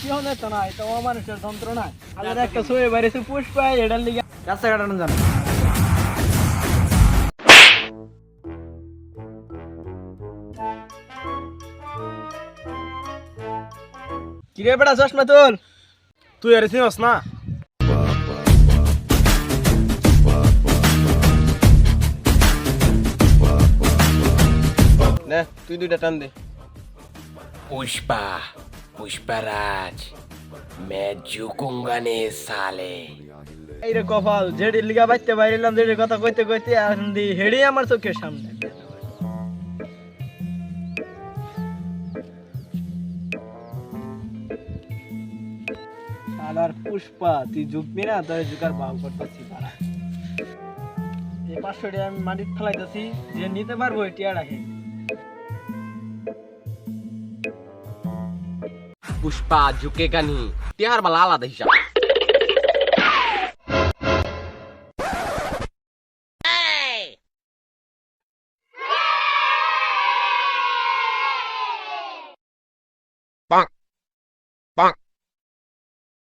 কি হনে তো না এটা অমানুষের যন্ত্রণা আলাদা একটা ছবি বাইরেছে পুষ্পা এটার লিগে রাস্তা কাটানো জানো কিরে বেটা চশমা তোল তুই আর চিনস না নে তুই দুইটা টান দে पुष्पा पुष्पराज मैं झुकूंगा ने साले এই রে কপাল যেডি লিগা বাইতে বাইরিলাম যেডি কথা কইতে কইতে আর দি হেডি আমার চোখের সামনে শালার পুষ্পা তুই ঝুঁকবি না তোর ঝুকার ভাব করতেছি পারা এই 500 টাকা আমি মাটিতে ফেলাইতেছি যে নিতে পারবো টিয়া রাখে पुष्पा झुकेगा नहीं त्यार वाला आलादा हिसाब